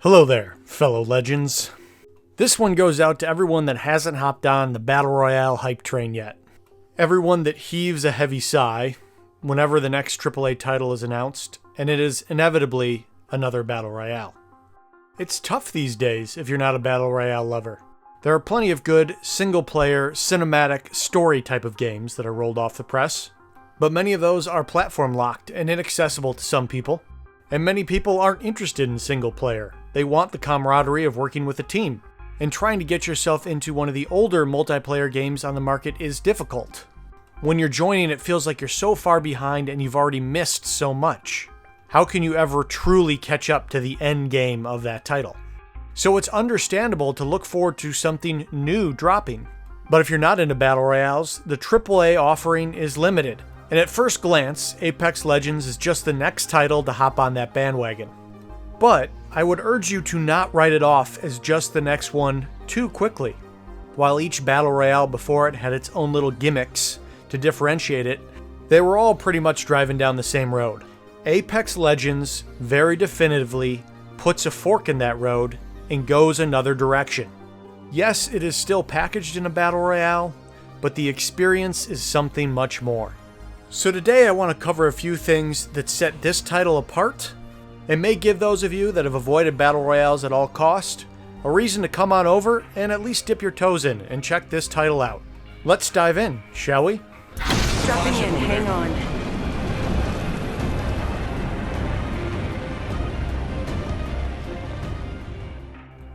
Hello there, fellow legends. This one goes out to everyone that hasn't hopped on the Battle Royale hype train yet. Everyone that heaves a heavy sigh whenever the next AAA title is announced, and it is inevitably another Battle Royale. It's tough these days if you're not a Battle Royale lover. There are plenty of good, single-player, cinematic, story type of games that are rolled off the press, but many of those are platform-locked and inaccessible to some people, and many people aren't interested in single-player. They want the camaraderie of working with a team, and trying to get yourself into one of the older multiplayer games on the market is difficult. When you're joining, it feels like you're so far behind and you've already missed so much. How can you ever truly catch up to the end game of that title? So it's understandable to look forward to something new dropping. But if you're not into Battle Royales, the AAA offering is limited. And at first glance, Apex Legends is just the next title to hop on that bandwagon. But I would urge you to not write it off as just the next one too quickly. While each Battle Royale before it had its own little gimmicks to differentiate it, they were all pretty much driving down the same road. Apex Legends very definitively puts a fork in that road and goes another direction. Yes, it is still packaged in a Battle Royale, but the experience is something much more. So today I want to cover a few things that set this title apart, and may give those of you that have avoided Battle Royales at all cost a reason to come on over and at least dip your toes in and check this title out. Let's dive in, shall we? Dropping in, hang on.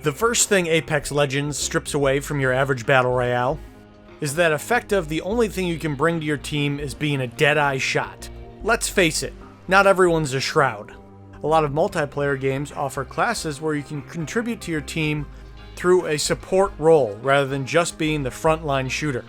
The first thing Apex Legends strips away from your average Battle Royale is that effective the only thing you can bring to your team is being a dead-eye shot. Let's face it, not everyone's a Shroud. A lot of multiplayer games offer classes where you can contribute to your team through a support role rather than just being the frontline shooter.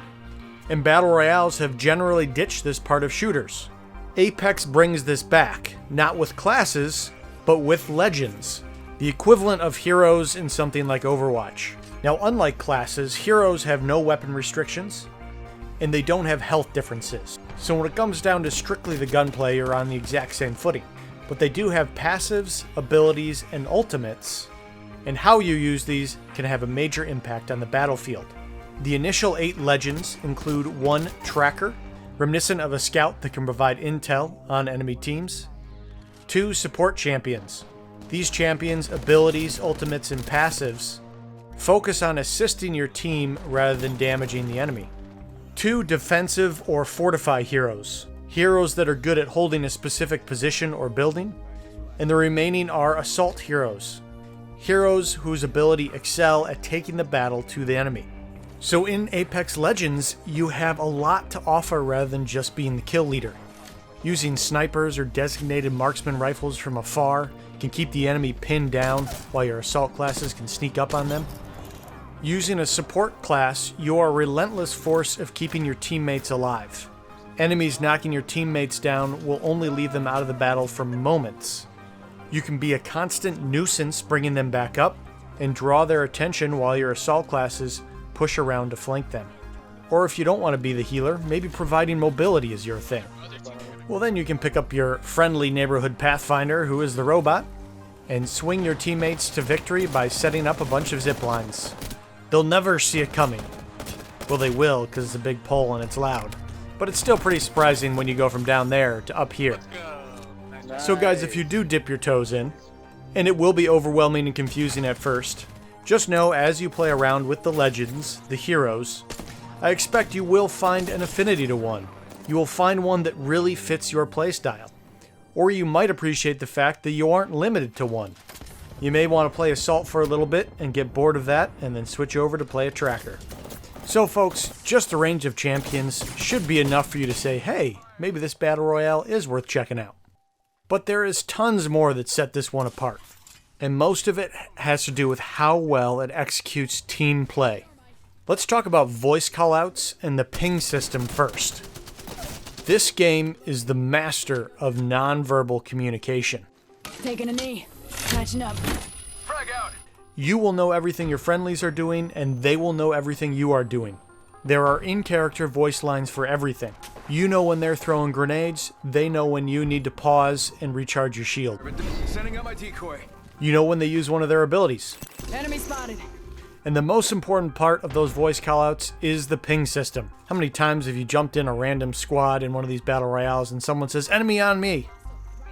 And Battle Royales have generally ditched this part of shooters. Apex brings this back, not with classes, but with legends, the equivalent of heroes in something like Overwatch. Now, unlike classes, heroes have no weapon restrictions, and they don't have health differences. So when it comes down to strictly the gunplay, you're on the exact same footing. But they do have passives, abilities, and ultimates, and how you use these can have a major impact on the battlefield. The initial 8 legends include 1 tracker, reminiscent of a scout that can provide intel on enemy teams, 2 support champions. These champions' abilities, ultimates, and passives focus on assisting your team rather than damaging the enemy. 2 defensive or fortify heroes. Heroes that are good at holding a specific position or building, and the remaining are assault heroes. Heroes whose ability excel at taking the battle to the enemy. So in Apex Legends, you have a lot to offer rather than just being the kill leader. Using snipers or designated marksman rifles from afar can keep the enemy pinned down while your assault classes can sneak up on them. Using a support class, you are a relentless force of keeping your teammates alive. Enemies knocking your teammates down will only leave them out of the battle for moments. You can be a constant nuisance bringing them back up and draw their attention while your assault classes push around to flank them. Or if you don't want to be the healer, maybe providing mobility is your thing. Well, then you can pick up your friendly neighborhood Pathfinder, who is the robot, and swing your teammates to victory by setting up a bunch of zip lines. They'll never see it coming. Well, they will, because it's a big pole and it's loud. But it's still pretty surprising when you go from down there to up here. So guys, if you do dip your toes in, and it will be overwhelming and confusing at first, just know as you play around with the legends, the heroes, I expect you will find an affinity to one. You will find one that really fits your playstyle. Or you might appreciate the fact that you aren't limited to one. You may want to play Assault for a little bit and get bored of that and then switch over to play a tracker. So folks, just the range of champions should be enough for you to say, hey, maybe this Battle Royale is worth checking out. But there is tons more that set this one apart. And most of it has to do with how well it executes team play. Let's talk about voice callouts and the ping system first. This game is the master of nonverbal communication. Taking a knee, catching up. Frag out. You will know everything your friendlies are doing, and they will know everything you are doing. There are in-character voice lines for everything. You know when they're throwing grenades, they know when you need to pause and recharge your shield. Sending out my decoy. You know when they use one of their abilities. Enemy spotted. And the most important part of those voice callouts is the ping system. How many times have you jumped in a random squad in one of these battle royales and someone says, "Enemy on me,"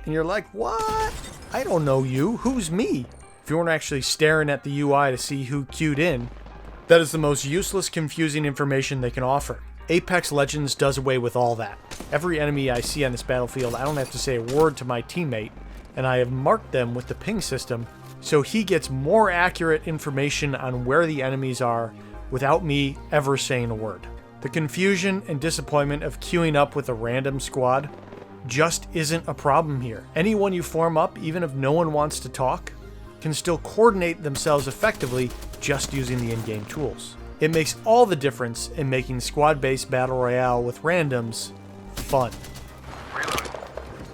and you're like, "What? I don't know you. Who's me?" If you weren't actually staring at the UI to see who queued in, that is the most useless, confusing information they can offer. Apex Legends does away with all that. Every enemy I see on this battlefield, I don't have to say a word to my teammate, and I have marked them with the ping system, so he gets more accurate information on where the enemies are without me ever saying a word. The confusion and disappointment of queuing up with a random squad just isn't a problem here. Anyone you form up, even if no one wants to talk, can still coordinate themselves effectively just using the in-game tools. It makes all the difference in making squad-based battle royale with randoms fun.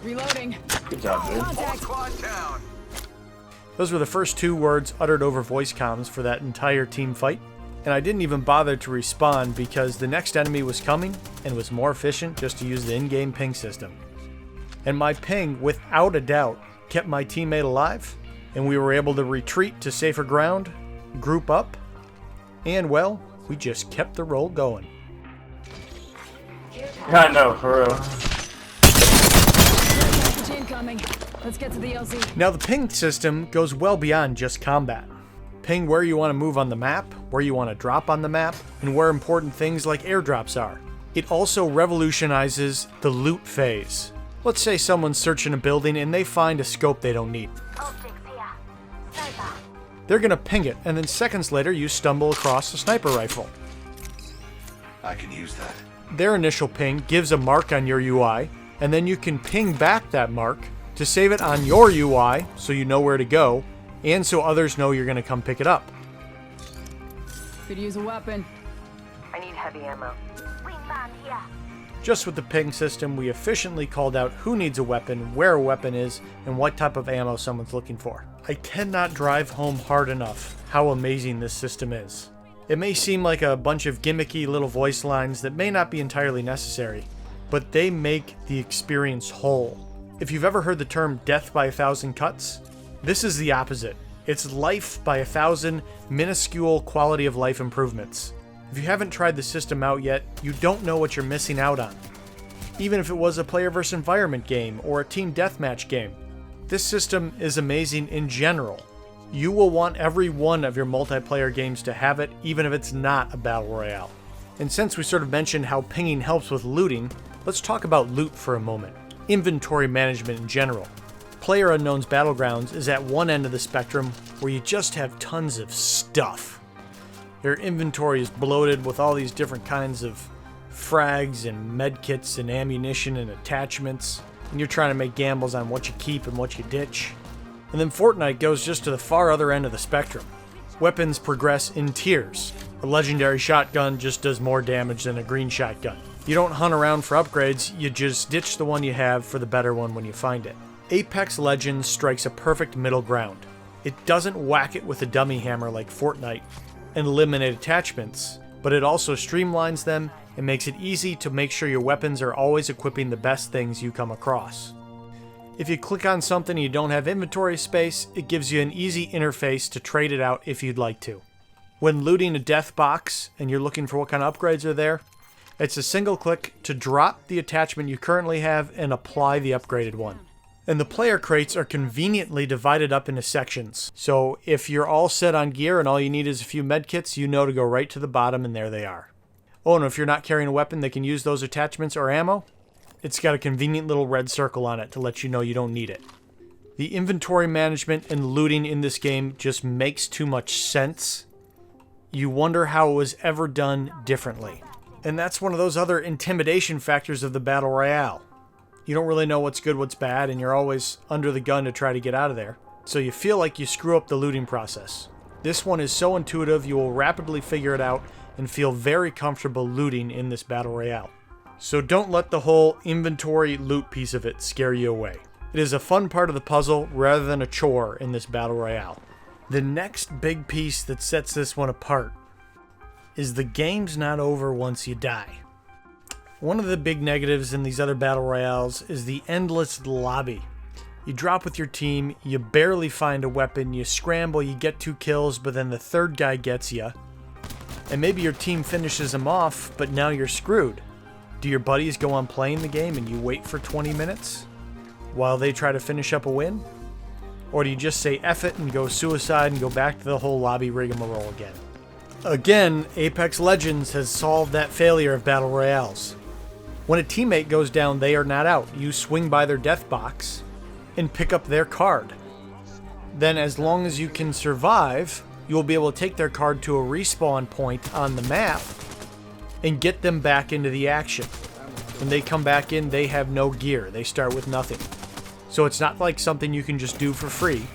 Reloading. Good job, dude. Contact. Those were the first 2 words uttered over voice comms for that entire team fight, and I didn't even bother to respawn because the next enemy was coming and it was more efficient just to use the in-game ping system. And my ping, without a doubt, kept my teammate alive, and we were able to retreat to safer ground, group up, and well, we just kept the roll going. I know, for real. Package incoming. Let's get to the LZ. Now the ping system goes well beyond just combat. Ping where you want to move on the map, where you want to drop on the map, and where important things like airdrops are. It also revolutionizes the loot phase. Let's say someone's searching a building and they find a scope they don't need. They're gonna ping it, and then seconds later you stumble across a sniper rifle. I can use that. Their initial ping gives a mark on your UI, and then you can ping back that mark to save it on your UI so you know where to go, and so others know you're gonna come pick it up. Could use a weapon. I need heavy ammo. Just with the ping system, we efficiently called out who needs a weapon, where a weapon is, and what type of ammo someone's looking for. I cannot drive home hard enough how amazing this system is. It may seem like a bunch of gimmicky little voice lines that may not be entirely necessary, but they make the experience whole. If you've ever heard the term death by 1,000 cuts, this is the opposite. It's life by 1,000 minuscule quality of life improvements. If you haven't tried the system out yet, you don't know what you're missing out on. Even if it was a player versus environment game or a team deathmatch game, this system is amazing in general. You will want every one of your multiplayer games to have it, even if it's not a battle royale. And since we sort of mentioned how pinging helps with looting, let's talk about loot for a moment. Inventory management in general. PlayerUnknown's Battlegrounds is at one end of the spectrum where you just have tons of stuff. Your inventory is bloated with all these different kinds of frags and medkits and ammunition and attachments, and you're trying to make gambles on what you keep and what you ditch. And then Fortnite goes just to the far other end of the spectrum. Weapons progress in tiers. A legendary shotgun just does more damage than a green shotgun. You don't hunt around for upgrades, you just ditch the one you have for the better one when you find it. Apex Legends strikes a perfect middle ground. It doesn't whack it with a dummy hammer like Fortnite and eliminate attachments, but it also streamlines them and makes it easy to make sure your weapons are always equipping the best things you come across. If you click on something and you don't have inventory space, it gives you an easy interface to trade it out if you'd like to. When looting a death box and you're looking for what kind of upgrades are there, it's a single click to drop the attachment you currently have and apply the upgraded one. And the player crates are conveniently divided up into sections. So if you're all set on gear and all you need is a few medkits, you know to go right to the bottom and there they are. Oh, and if you're not carrying a weapon that can use those attachments or ammo, it's got a convenient little red circle on it to let you know you don't need it. The inventory management and looting in this game just makes too much sense. You wonder how it was ever done differently. And that's one of those other intimidation factors of the Battle Royale. You don't really know what's good, what's bad, and you're always under the gun to try to get out of there. So you feel like you screw up the looting process. This one is so intuitive you will rapidly figure it out and feel very comfortable looting in this Battle Royale. So don't let the whole inventory loot piece of it scare you away. It is a fun part of the puzzle rather than a chore in this Battle Royale. The next big piece that sets this one apart is the game's not over once you die. One of the big negatives in these other battle royales is the endless lobby. You drop with your team, you barely find a weapon, you scramble, you get 2 kills, but then the third guy gets you. And maybe your team finishes him off, but now you're screwed. Do your buddies go on playing the game and you wait for 20 minutes while they try to finish up a win? Or do you just say F it and go suicide and go back to the whole lobby rigmarole again? Again, Apex Legends has solved that failure of Battle Royales. When a teammate goes down, they are not out. You swing by their death box and pick up their card. Then as long as you can survive, you will be able to take their card to a respawn point on the map and get them back into the action. When they come back in, they have no gear. They start with nothing. So it's not like something you can just do for free.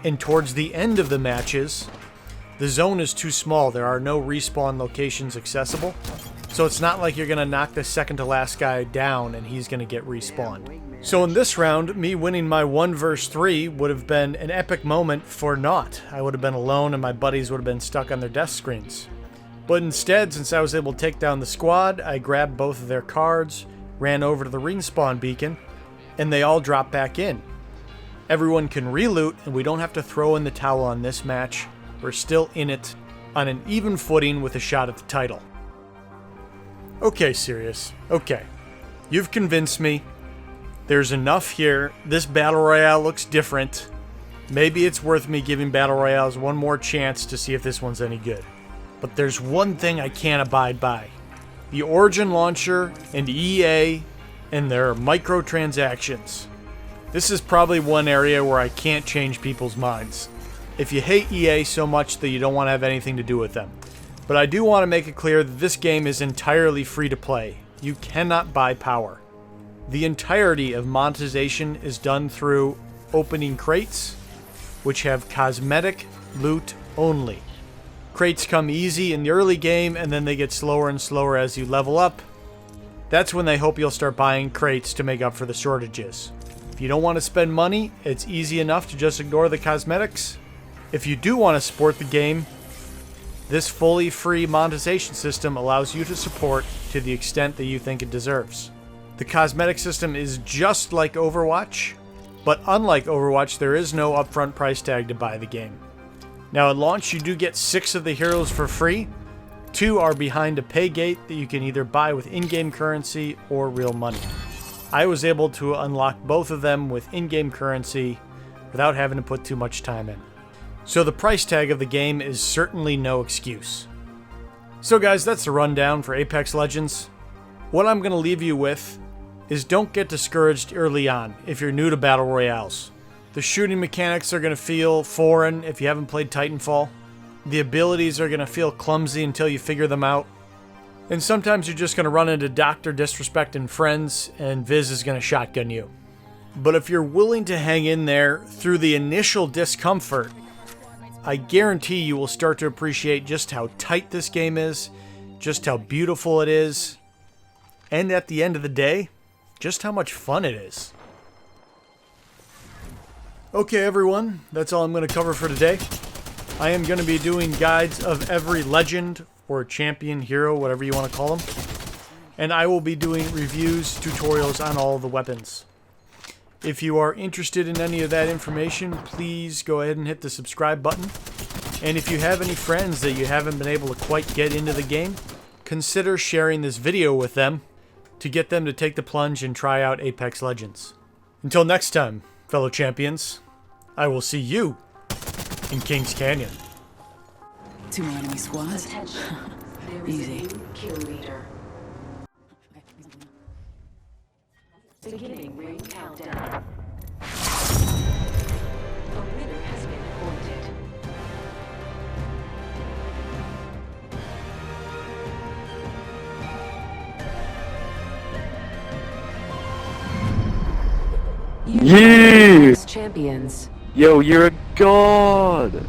And towards the end of the matches, the zone is too small. There are no respawn locations accessible. So it's not like you're going to knock the second to last guy down and he's going to get respawned. So in this round, me winning my 1 vs 3 would have been an epic moment for naught. I would have been alone and my buddies would have been stuck on their desk screens. But instead, since I was able to take down the squad, I grabbed both of their cards, ran over to the respawn beacon, and they all dropped back in. Everyone can reloot, and we don't have to throw in the towel on this match. We're still in it on an even footing with a shot at the title. Okay, Cyrious. Okay. You've convinced me. There's enough here. This Battle Royale looks different. Maybe it's worth me giving Battle Royales one more chance to see if this one's any good. But there's one thing I can't abide by. The Origin launcher and EA and their microtransactions. This is probably one area where I can't change people's minds. If you hate EA so much that you don't want to have anything to do with them. But I do want to make it clear that this game is entirely free to play. You cannot buy power. The entirety of monetization is done through opening crates, which have cosmetic loot only. Crates come easy in the early game, and then they get slower and slower as you level up. That's when they hope you'll start buying crates to make up for the shortages. If you don't want to spend money, it's easy enough to just ignore the cosmetics. If you do want to support the game, this fully free monetization system allows you to support to the extent that you think it deserves. The cosmetic system is just like Overwatch, but unlike Overwatch, there is no upfront price tag to buy the game. Now at launch, you do get 6 of the heroes for free. 2 are behind a pay gate that you can either buy with in-game currency or real money. I was able to unlock both of them with in-game currency without having to put too much time in. So the price tag of the game is certainly no excuse. So guys, that's the rundown for Apex Legends. What I'm going to leave you with is don't get discouraged early on if you're new to Battle Royales. The shooting mechanics are going to feel foreign if you haven't played Titanfall. The abilities are going to feel clumsy until you figure them out. And sometimes you're just going to run into Dr. Disrespect and friends, and Viz is going to shotgun you. But if you're willing to hang in there through the initial discomfort, I guarantee you will start to appreciate just how tight this game is, just how beautiful it is, and at the end of the day, just how much fun it is. Okay everyone, that's all I'm going to cover for today. I am going to be doing guides of every legend or champion, hero, whatever you want to call them. And I will be doing reviews, tutorials on all the weapons. If you are interested in any of that information, please go ahead and hit the subscribe button. And if you have any friends that you haven't been able to quite get into the game, consider sharing this video with them to get them to take the plunge and try out Apex Legends. Until next time, fellow champions, I will see you in Kings Canyon. 2 more enemy squads. Easy. Kill leader. Beginning ring countdown. A winner has been appointed. Yeah! Champions. Yo, you're a god!